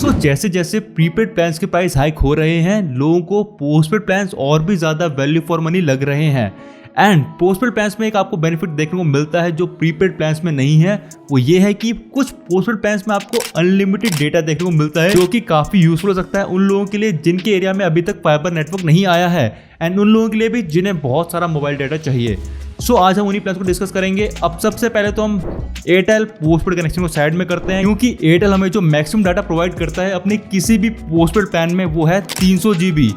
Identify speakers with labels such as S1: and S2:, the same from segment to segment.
S1: सो जैसे जैसे prepaid plans के प्राइस हाइक हो रहे हैं, लोगों को पोस्टपेड प्लान्स और भी ज्यादा वैल्यू फॉर मनी लग रहे हैं। एंड पोस्टपेड प्लान्स में एक आपको बेनिफिट देखने को मिलता है जो प्रीपेड प्लान्स में नहीं है, वो ये है कि कुछ पोस्टपेड प्लान्स में आपको अनलिमिटेड डेटा देखने को मिलता है, जो कि काफी यूजफुल हो सकता है उन लोगों के लिए जिनके एरिया में अभी तक फाइबर नेटवर्क नहीं आया है, एंड उन लोगों के लिए भी जिन्हें बहुत सारा मोबाइल डेटा चाहिए। सो आज हम उन्हीं प्लान्स को डिस्कस करेंगे। अब सबसे पहले तो हम एयरटेल पोस्टपेड कनेक्शन को साइड में करते हैं, क्योंकि एयरटेल हमें जो मैक्सिमम डाटा प्रोवाइड करता है अपने किसी भी पोस्टपेड प्लान में, वो है 300 GB।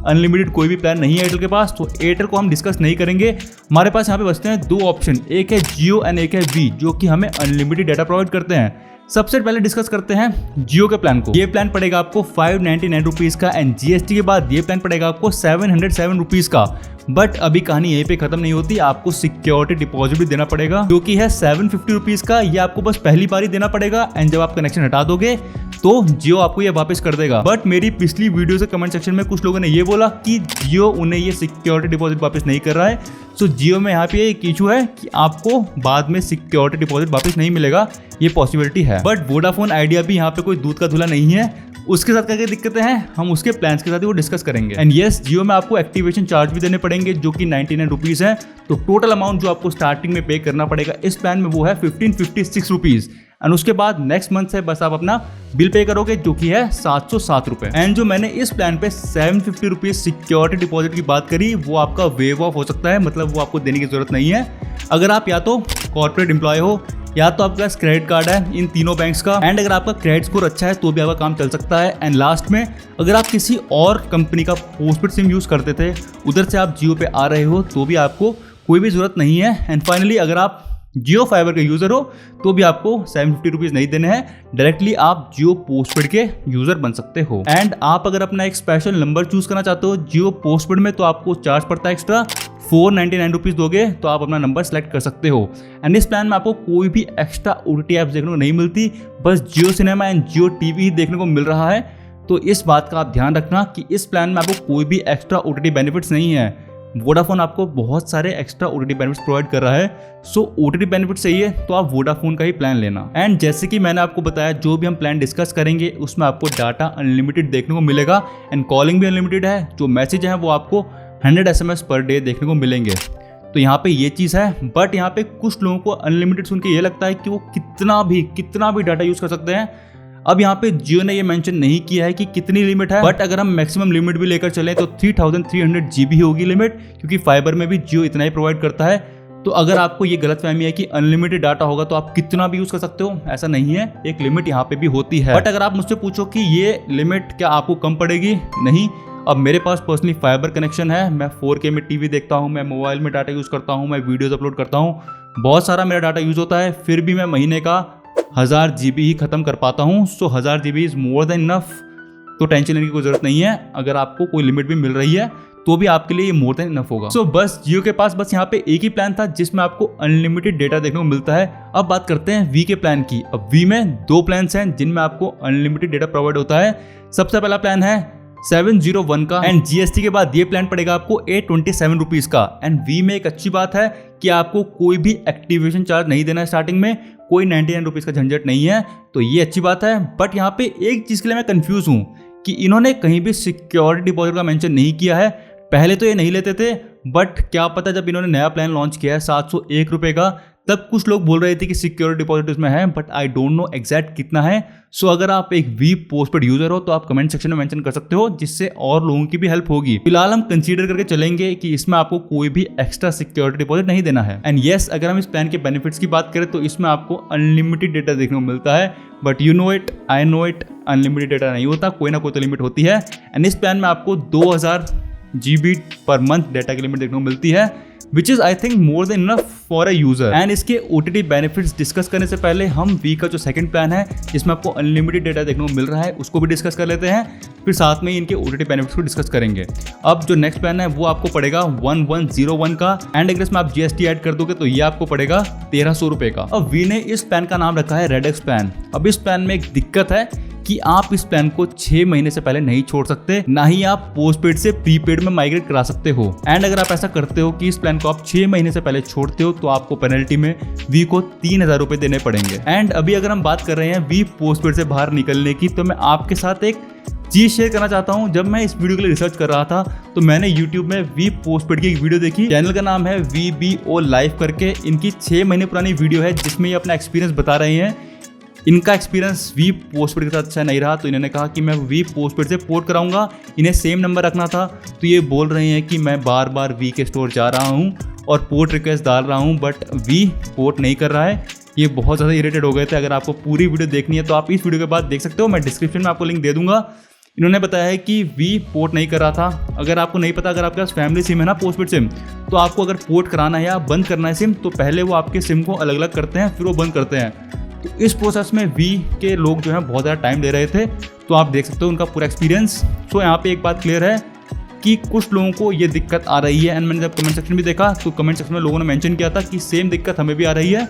S1: अनलिमिटेड कोई भी प्लान नहीं है एयरटेल के पास, तो एयरटेल को हम डिस्कस नहीं करेंगे। हमारे पास यहाँ पे बचते हैं दो ऑप्शन, एक है जियो एंड एक है वी, जो कि हमें अनलिमिटेड डाटा प्रोवाइड करते हैं। सबसे पहले डिस्कस करते हैं जियो के प्लान को। ये प्लान पड़ेगा आपको 599 रुपीज का, एंड जीएसटी के बाद ये प्लान पड़ेगा आपको 707 रुपीज का। बट अभी कहानी यहीं पे खत्म नहीं होती, आपको सिक्योरिटी डिपॉजिट भी देना पड़ेगा, जो कि है 750 रुपीज का। ये आपको बस पहली बार ही देना पड़ेगा, एंड जब आप कनेक्शन हटा दोगे तो जियो आपको ये वापस कर देगा। बट मेरी पिछली वीडियो से कमेंट सेक्शन में कुछ लोगों ने ये बोला कि जियो उन्हें ये सिक्योरिटी डिपॉजिट वापस नहीं कर रहा है। सो जियो में यहाँ पे एक इशू है कि आपको बाद में सिक्योरिटी डिपॉजिट वापस नहीं मिलेगा, ये पॉसिबिलिटी है। बट वोडाफोन आइडिया भी यहाँ पे कोई दूध का धुला नहीं है, उसके साथ क्या क्या दिक्कतें हैं हम उसके प्लान्स के साथ ही वो डिस्कस करेंगे। एंड यस, जियो में आपको एक्टिवेशन चार्ज भी देने पड़ेंगे, जो कि 99 रुपीज है। तो टोटल अमाउंट जो आपको स्टार्टिंग में पे करना पड़ेगा इस प्लान में वो है 1556 रुपीज, एंड उसके बाद नेक्स्ट मंथ से बस आप अपना बिल पे करोगे, जो कि है 707 रुपए। एंड जो मैंने इस प्लान पे 750 रुपीज सिक्योरिटी डिपॉजिट की बात करी, वो आपका वेव ऑफ हो सकता है, मतलब वो आपको देने की जरूरत नहीं है अगर आप या तो कॉर्पोरेट एम्प्लॉय हो या तो आपके पास क्रेडिट कार्ड है इन तीनों बैंक्स का, एंड अगर आपका क्रेडिट स्कोर अच्छा है तो भी आपका काम चल सकता है। एंड लास्ट में अगर आप किसी और कंपनी का पोस्टपेड सिम यूज करते थे, उधर से आप जियो पे आ रहे हो, तो भी आपको कोई भी जरूरत नहीं है। एंड फाइनली अगर आप जियो फाइबर के यूजर हो तो भी आपको 750 रुपीज नहीं देने हैं, डायरेक्टली आप जियो पोस्टपेड के यूजर बन सकते हो। एंड आप अगर अपना एक स्पेशल नंबर चूज करना चाहते हो जियो पोस्टपेड में, तो आपको चार्ज पड़ता है एक्स्ट्रा 499 रुपीज दोगे तो आप अपना नंबर सेलेक्ट कर सकते हो। एंड इस प्लान में आपको कोई भी एक्स्ट्रा OTT ऐप्स देखने को नहीं मिलती, बस जियो सिनेमा एंड जियो टीवी ही देखने को मिल रहा है। तो इस बात का आप ध्यान रखना कि इस प्लान में आपको कोई भी एक्स्ट्रा OTT बेनिफिट्स नहीं है। वोडाफोन आपको बहुत सारे एक्स्ट्रा OTT बेनिफिट्स प्रोवाइड कर रहा है, सो OTT बेनिफिट चाहिए तो आप वोडाफोन का ही प्लान लेना। एंड जैसे कि मैंने आपको बताया, जो भी हम प्लान डिस्कस करेंगे उसमें आपको डाटा अनलिमिटेड देखने को मिलेगा, एंड कॉलिंग भी अनलिमिटेड है। जो मैसेज है वो आपको 100 SMS पर डे देखने को मिलेंगे, तो यहाँ पे ये चीज़ है। बट यहाँ पे कुछ लोगों को अनलिमिटेड सुन के ये लगता है कि वो कितना भी डाटा यूज़ कर सकते हैं। अब यहाँ पे जियो ने ये मेंशन नहीं किया है कि कितनी लिमिट है, बट अगर हम मैक्सिमम लिमिट भी लेकर चलें तो 3300 GB होगी लिमिट, क्योंकि फाइबर में भी जियो इतना ही प्रोवाइड करता है। तो अगर आपको ये गलतफहमी है कि अनलिमिटेड डाटा होगा तो आप कितना भी यूज कर सकते हो, ऐसा नहीं है, एक लिमिट यहाँ पे भी होती है। बट अगर आप मुझसे पूछो कि ये लिमिट क्या आपको कम पड़ेगी, नहीं। अब मेरे पास पर्सनली फाइबर कनेक्शन है, मैं 4K में टीवी देखता हूँ, मैं मोबाइल में डाटा यूज़ करता हूँ, मैं वीडियोज़ अपलोड करता हूँ, बहुत सारा मेरा डाटा यूज़ होता है, फिर भी मैं महीने का 1000 GB ही खत्म कर पाता हूँ। सो 1000 GB is more than enough, तो टेंशन लेने की कोई ज़रूरत नहीं है। अगर आपको कोई लिमिट भी मिल रही है तो भी आपके लिए ये मोर देन इनफ होगा। सो बस जियो के पास बस यहाँ पे एक ही प्लान था जिसमें आपको अनलिमिटेड डेटा देखने को मिलता है। अब बात करते हैं वी के प्लान की। अब वी में दो प्लान्स हैं जिनमें आपको अनलिमिटेड डेटा प्रोवाइड होता है। सबसे पहला प्लान है 701 का, एंड जीएसटी के बाद ये प्लान पड़ेगा आपको 827 रुपीज का। एंड वी में एक अच्छी बात है कि आपको कोई भी एक्टिवेशन चार्ज नहीं देना है, स्टार्टिंग में कोई 99 रुपीज का झंझट नहीं है, तो ये अच्छी बात है। बट यहाँ पे एक चीज के लिए मैं कंफ्यूज हूँ कि इन्होंने कहीं भी सिक्योरिटी डिपॉजिट का मेंशन नहीं किया है। पहले तो ये नहीं लेते थे, बट क्या पता जब इन्होंने नया प्लान लॉन्च किया है 701 रुपए का, तब कुछ लोग बोल रहे थे कि सिक्योरिटी डिपॉजिट इसमें है, but I don't know exact कितना है। सो अगर आप एक वी पोस्टपेड यूजर हो तो आप कमेंट सेक्शन में मेंशन कर सकते हो, जिससे और लोगों की भी हेल्प होगी। फिलहाल हम कंसीडर करके चलेंगे कि इसमें आपको कोई भी एक्स्ट्रा सिक्योरिटी डिपॉजिट नहीं देना है। एंड यस, अगर हम इस प्लान के बेनिफिट्स की बात करें तो इसमें आपको अनलिमिटेड डेटा देखने को मिलता है, but you know it, I know it, unlimited data नहीं होता, कोई ना कोई तो लिमिट होती है। एंड इस प्लान में आपको 2000 GB पर मंथ डेटा की लिमिट देखने को मिलती है, which is I think more than enough for a user. And इसके OTT बेनिफिट्स डिस्कस करने से पहले हम वी का जो सेकंड प्लान है जिसमें आपको अनलिमिटेड डेटा देखने को मिल रहा है उसको भी डिस्कस कर लेते हैं, फिर साथ में इनके OTT बेनिफिट्स को डिस्कस करेंगे। अब जो नेक्स्ट प्लान है वो आपको पड़ेगा 1101 का, एंड अगर इसमें आप GST ऐड कर दोगे तो ये आपको पड़ेगा 1300 रुपए का। अब वी ने इस प्लान का नाम रखा है रेड एक्स प्लान। अब इस प्लान में एक दिक्कत है कि आप इस प्लान को 6 महीने से पहले नहीं छोड़ सकते, ना ही आप पोस्टपेड से प्रीपेड में माइग्रेट करा सकते हो। एंड अगर आप ऐसा करते हो कि इस प्लान को आप 6 महीने से पहले छोड़ते हो तो आपको पेनल्टी में वी को 3000 रुपए देने पड़ेंगे। एंड अभी अगर हम बात कर रहे हैं वी पोस्टपेड से बाहर निकलने की, तो मैं आपके साथ एक चीज शेयर करना चाहता हूं। जब मैं इस वीडियो के लिए रिसर्च कर रहा था तो मैंने YouTube में वी पोस्टपेड की एक वीडियो देखी। चैनल का नाम है VBO लाइव करके। इनकी 6 महीने पुरानी वीडियो है जिसमें ये अपना एक्सपीरियंस बता रहे हैं। इनका एक्सपीरियंस वी पोस्टपेड के साथ अच्छा नहीं रहा तो इन्होंने कहा कि मैं वी पोस्टपेड से पोर्ट कराऊंगा। इन्हें सेम नंबर रखना था, तो ये बोल रहे हैं कि मैं बार बार वी के स्टोर जा रहा हूँ और पोर्ट रिक्वेस्ट डाल रहा हूँ, बट वी पोर्ट नहीं कर रहा है। ये बहुत ज़्यादा इरिटेट हो गए थे। अगर आपको पूरी वीडियो देखनी है तो आप इस वीडियो के बाद देख सकते हो, मैं डिस्क्रिप्शन में आपको लिंक दे दूंगा। इन्होंने बताया है कि वी पोर्ट नहीं कर रहा था। अगर आपको नहीं पता, अगर आपके पास फैमिली सिम है ना पोस्टपेड सिम, तो आपको अगर पोर्ट कराना है या बंद करना है सिम, तो पहले वो आपके सिम को अलग अलग करते हैं, फिर वो बंद करते हैं। तो इस प्रोसेस में वी के लोग जो हैं बहुत ज़्यादा टाइम ले रहे थे, तो आप देख सकते हो उनका पूरा एक्सपीरियंस। सो यहाँ पे एक बात क्लियर है कि कुछ लोगों को ये दिक्कत आ रही है। एंड मैंने जब कमेंट सेक्शन भी देखा तो कमेंट सेक्शन में लोगों ने मेंशन किया था कि सेम दिक्कत हमें भी आ रही है।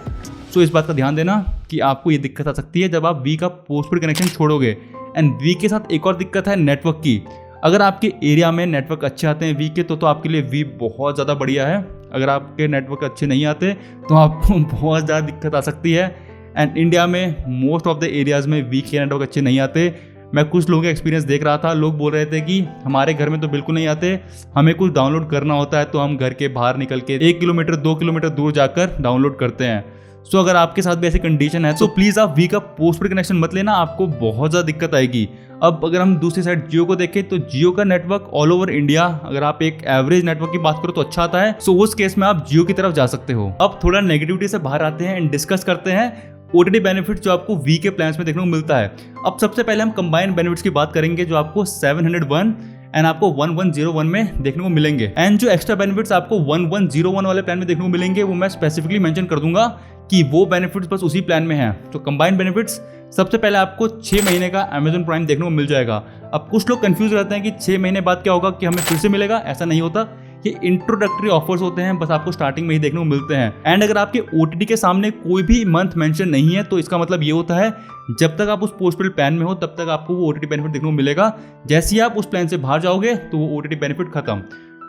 S1: सो इस बात का ध्यान देना कि आपको ये दिक्कत आ सकती है जब आप वी का पोस्टपेड कनेक्शन छोड़ोगे। एंड वी के साथ एक और दिक्कत है नेटवर्क की। अगर आपके एरिया में नेटवर्क अच्छे आते हैं वी के, तो आपके लिए वी बहुत ज़्यादा बढ़िया है। अगर आपके नेटवर्क अच्छे नहीं आते तो आपको बहुत ज़्यादा दिक्कत आ सकती है। एंड इंडिया में मोस्ट ऑफ द एरियाज़ में वी के नेटवर्क अच्छे नहीं आते। मैं कुछ लोगों का एक्सपीरियंस देख रहा था, लोग बोल रहे थे कि हमारे घर में तो बिल्कुल नहीं आते, हमें कुछ डाउनलोड करना होता है तो हम घर के बाहर निकल के 1 किलोमीटर 2 किलोमीटर दूर जाकर डाउनलोड करते हैं। सो अगर आपके साथ भी ऐसी कंडीशन है तो प्लीज़ आप वी का पोस्टपेड कनेक्शन मत लेना, आपको बहुत ज़्यादा दिक्कत आएगी। अब अगर हम दूसरी साइड जियो को देखें तो जियो का नेटवर्क ऑल ओवर इंडिया, अगर आप एक एवरेज नेटवर्क की बात करो तो अच्छा आता है। सो उस केस में आप जियो की तरफ जा सकते हो। अब थोड़ा नेगेटिविटी से बाहर आते हैं एंड डिस्कस करते हैं OTT बेनिफिट जो आपको वी के प्लान्स में देखने को मिलता है। अब सबसे पहले हम कंबाइंड बेनिफिट्स की बात करेंगे जो आपको 701 एंड आपको 1101 में देखने को मिलेंगे। एंड जो एक्स्ट्रा बेनिफिट्स आपको 1101 वाले प्लान में देखने को मिलेंगे वो मैं स्पेसिफिकली मेंशन कर दूंगा कि वो बेनिफिट्स बस उसी प्लान में है। तो कंबाइंड बेनिफिट्स, सबसे पहले आपको 6 महीने का Amazon प्राइम देखने को मिल जाएगा। अब कुछ लोग कंफ्यूज रहते हैं कि 6 महीने बाद क्या होगा, कि हमें फिर से मिलेगा। ऐसा नहीं होता, ये इंट्रोडक्टरी ऑफर्स होते हैं, बस आपको स्टार्टिंग में ही देखने को मिलते हैं। एंड अगर आपके OTT के सामने कोई भी मंथ मेंशन नहीं है तो इसका मतलब ये होता है जब तक आप उस पोस्टपेड प्लान में हो तब तक आपको वो OTT बेनिफिट देखने को मिलेगा। जैसे ही आप उस प्लान से बाहर जाओगे तो वो OTT बेनिफिट खत्म।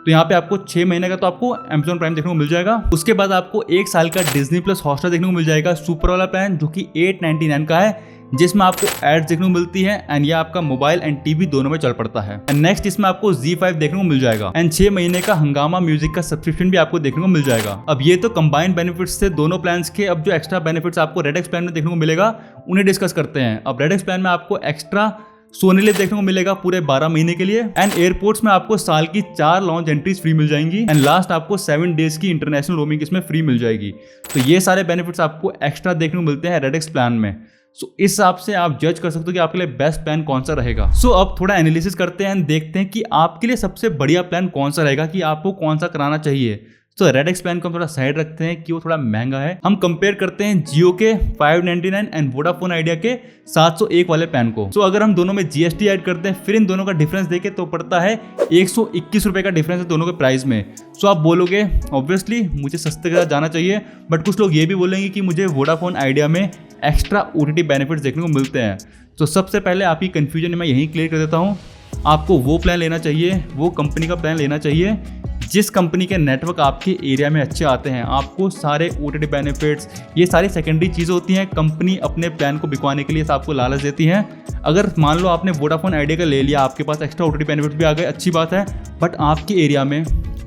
S1: तो यहाँ पे आपको 6 महीने का तो आपको Amazon प्राइम देखने को मिल जाएगा। उसके बाद आपको 1 साल का Disney प्लस हॉटस्टार देखने को मिल जाएगा, सुपर वाला प्लान जो कि 899 का है, जिसमें आपको एड्स देखने को मिलती है। एंड ये आपका मोबाइल एंड टीवी दोनों में चल पड़ता है। एंड नेक्स्ट इसमें आपको Z5 देखने को मिल जाएगा। एंड 6 महीने का हंगामा म्यूजिक का सब्सक्रिप्शन भी आपको देखने को मिल जाएगा। अब ये तो कंबाइंड बेनिफिट्स थे दोनों प्लान्स के। अब जो एक्स्ट्रा बेनिफिट्स आपको रेड प्लान में देखने को मिलेगा उन्हें डिस्कस करते हैं। अब रेड प्लान में आपको एक्स्ट्रा सोने लिव देखने को मिलेगा पूरे 12 महीने के लिए। एंड एयरपोर्ट्स में आपको साल की 4 लॉन्च एंट्रीज फ्री मिल जाएंगी। एंड लास्ट आपको 7 डेज की इंटरनेशनल रोमिंग इसमें फ्री मिल जाएगी। तो ये सारे बेनिफिट्स आपको एक्स्ट्रा देखने को मिलते हैं रेड प्लान में। सो इस हिसाब से आप जज कर सकते हो कि आपके लिए बेस्ट प्लान कौन सा रहेगा। सो अब थोड़ा एनालिसिस करते हैं, देखते हैं कि आपके लिए सबसे बढ़िया प्लान कौन सा रहेगा, कि आपको कौन सा कराना चाहिए। तो रेड प्लान को हम थोड़ा साइड रखते हैं कि वो थोड़ा महंगा है। हम कंपेयर करते हैं जियो के 599 एंड वोडाफोन आइडिया के 701 वाले प्लान को। सो अगर हम दोनों में GST ऐड करते हैं फिर इन दोनों का डिफरेंस देखें तो पड़ता है 121 रुपए का डिफरेंस है दोनों के प्राइस में। सो आप बोलोगे ऑब्वियसली मुझे सस्ते के साथ जाना चाहिए, बट कुछ लोग ये भी बोलेंगे कि मुझे वोडाफोन आइडिया में एक्स्ट्रा OTT बेनिफिट्स देखने को मिलते हैं। तो सबसे पहले आपकी कन्फ्यूजन मैं यहीं क्लियर कर देता हूँ। आपको वो प्लान लेना चाहिए, वो कंपनी का प्लान लेना चाहिए जिस कंपनी के नेटवर्क आपके एरिया में अच्छे आते हैं। आपको सारे OTT बेनिफिट्स, ये सारी सेकेंडरी चीज़ें होती हैं। कंपनी अपने प्लान को बिकवाने के लिए आपको लालच देती है। अगर मान लो आपने वोडाफोन आइडिया का ले लिया, आपके पास एक्स्ट्रा OTT बेनिफिट्स भी आ गए, अच्छी बात है, बट आपके एरिया में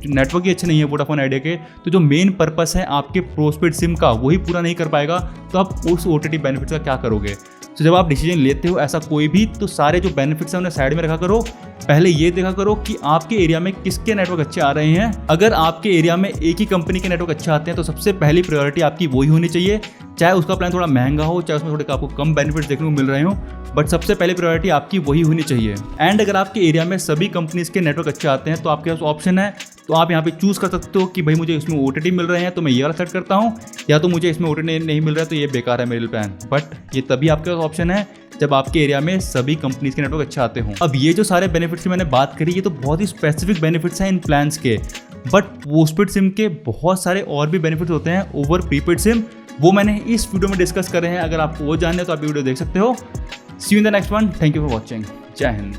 S1: नेटवर्क ही अच्छे नहीं है वोडाफोन आइडिया के, तो जो मेन पर्पस है आपके पोस्टपेड सिम का वही पूरा नहीं कर पाएगा, तो आप उस OTT बेनिफिट्स का क्या करोगे। तो जब आप डिसीजन लेते हो ऐसा कोई भी, तो सारे जो बेनिफिट्स हैं उन्हें साइड में रखा करो। पहले ये देखा करो कि आपके एरिया में किसके नेटवर्क अच्छे आ रहे हैं। अगर आपके एरिया में एक ही कंपनी के नेटवर्क अच्छे आते हैं तो सबसे पहली प्रायोरिटी आपकी वही होनी चाहिए, चाहे उसका प्लान थोड़ा महंगा हो, चाहे उसमें थोड़े आपको कम बेनिफिट्स देखने को मिल रहे हो, बट सबसे पहले प्रायोरिटी आपकी वही होनी चाहिए। एंड अगर आपके एरिया में सभी कंपनीज के नेटवर्क अच्छे आते हैं तो आपके पास ऑप्शन है, तो आप यहाँ पे चूज़ कर सकते हो कि भाई मुझे इसमें OTT मिल रहे हैं तो मैं ये वाला सेट करता हूँ, या तो मुझे इसमें OTT नहीं मिल रहा है तो ये बेकार है मेरे प्लान। बट ये तभी आपके पास ऑप्शन है जब आपके एरिया में सभी कंपनीज के नेटवर्क अच्छे आते हों। अब ये जो सारे बेनिफिट्स की मैंने बात करी, ये तो बहुत ही स्पेसिफिक बेनिफिट्स हैं इन प्लान्स के, बट पोस्टपेड सिम के बहुत सारे और भी बेनिफिट्स होते हैं ओवर प्रीपेड सिम, वो मैंने इस वीडियो में डिस्कस करे हैं। अगर आपको वो जानना है तो आप वीडियो देख सकते हो।
S2: See you in the next one. Thank you for watching. जय हिंद।